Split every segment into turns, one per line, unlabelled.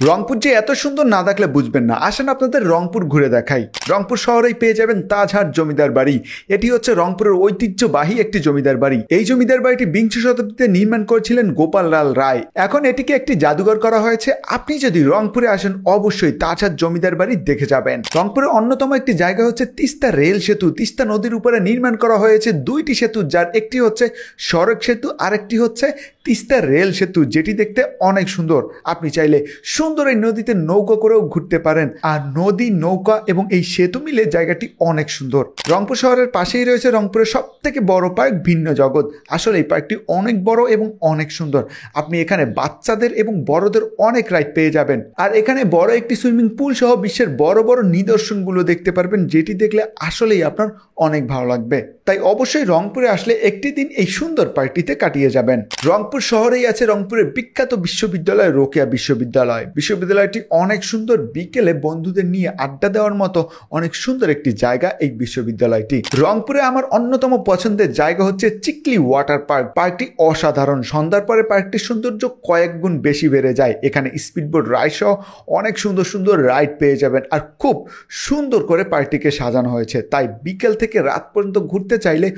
রংপুর যে এত সুন্দর না দেখলে বুঝবেন না। আসেন আপনাদের রংপুর ঘুরে দেখাই। রংপুর শহরেই পেয়ে যাবেন তাজহাট জমিদার বাড়ি। এটি হচ্ছে রংপুরের ঐতিহ্যবাহী একটি জমিদার বাড়ি। এই জমিদার বাড়িটি বিংশ শতাব্দীতে নির্মাণ করেছিলেন গোপাল লাল রায়। এখন এটিকে একটি জাদুঘর করা হয়েছে। আপনি যদি রংপুরে আসেন অবশ্যই তাজহাট জমিদার বাড়ি দেখে যাবেন। রংপুরের অন্যতম একটি জায়গা হচ্ছে তিস্তা রেল সেতু। তিস্তা নদীর উপরে নির্মাণ করা হয়েছে দুইটি সেতু, যার একটি হচ্ছে সড়ক সেতু আর একটি হচ্ছে তিস্তা রেল সেতু, যেটি দেখতে অনেক সুন্দর। আপনি চাইলে সুন্দর এই নদীতে নৌকা করেও ঘুরতে পারেন। আর নদী, নৌকা এবং এই সেতু মিলে জায়গাটি অনেক সুন্দর। রংপুর শহরের পাশেই রয়েছে রংপুরের সব থেকে বড় পার্ক ভিন্ন জগৎ। আসলে এই পার্কটি অনেক বড় এবং অনেক সুন্দর। আপনি এখানে বাচ্চাদের এবং বড়দের অনেক রাইড পেয়ে যাবেন। আর এখানে বড় একটি সুইমিং পুল সহ বিশ্বের বড় বড় নিদর্শনগুলো দেখতে পারবেন, যেটি দেখলে আসলেই আপনার অনেক ভালো লাগবে। তাই অবশ্যই রংপুরে আসলে একটি দিন এই সুন্দর পার্কটিতে কাটিয়ে যাবেন। রংপুর শহরেই আছে রংপুরের বিখ্যাত বিশ্ববিদ্যালয় রোকেয়া বিশ্ববিদ্যালয়। বিশ্ববিদ্যালয়টি অনেক সুন্দর। বিকেলে বন্ধুদের নিয়ে আড্ডা দেওয়ার মতো অনেক সুন্দর একটি জায়গা এই বিশ্ববিদ্যালয়টি। রংপুরে আমার অন্যতম পছন্দের জায়গা হচ্ছে চিকলি ওয়াটার পার্ক। পার্কটি অসাধারণ। সন্ধ্যার পরে পার্কটির সৌন্দর্য কয়েক গুণ বেশি বেড়ে যায়। এখানে স্পিডবোট রাইড সহ অনেক সুন্দর সুন্দর রাইড পেয়ে যাবেন। আর খুব সুন্দর করে পার্কটিকে সাজানো হয়েছে। তাই বিকেল থেকে রাত পর্যন্ত ঘুরতে চাইলে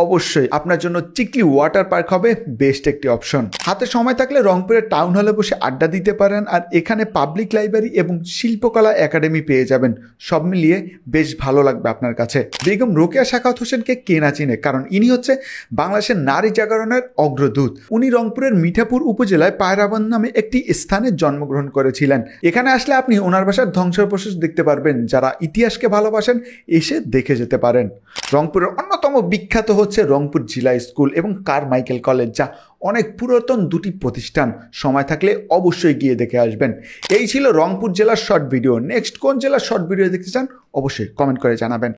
অবশ্যই আপনার জন্য চিকলি ওয়াটার পার্ক হবে বেস্ট একটি অপশন। হাতে সময় থাকলে রংপুরের টাউন হলে বসে আড্ডা দিতে পারেন। আর এখানে পাবলিক লাইব্রেরি এবং শিল্পকলা একাডেমি পেয়ে যাবেন। সব মিলিয়ে বেশ ভালো লাগবে আপনার কাছে। বেগম রোকেয়া সাখাওয়াত হোসেনকে কে না চিনে, কারণ ইনি হচ্ছে বাংলাদেশের নারী জাগরণের অগ্রদূত। উনি রংপুরের মিঠাপুর উপজেলায় পায়রাবন্দ নামে একটি স্থানে জন্মগ্রহণ করেছিলেন। এখানে আসলে আপনি ওনার বাসার ধ্বংসাবশেষ দেখতে পারবেন। যারা ইতিহাসকে ভালোবাসেন এসে দেখে যেতে পারেন। রংপুরের অন্যতম বিখ্যাত হচ্ছে রংপুর জিলা স্কুল এবং কারমাইকেল কলেজ, যা অনেক পুরাতন দুটি প্রতিষ্ঠান। সময় থাকলে অবশ্যই গিয়ে দেখে আসবেন। এই ছিল রংপুর জেলার শর্ট ভিডিও। নেক্সট কোন জেলার শর্ট ভিডিও দেখতে চান অবশ্যই কমেন্ট করে জানাবেন।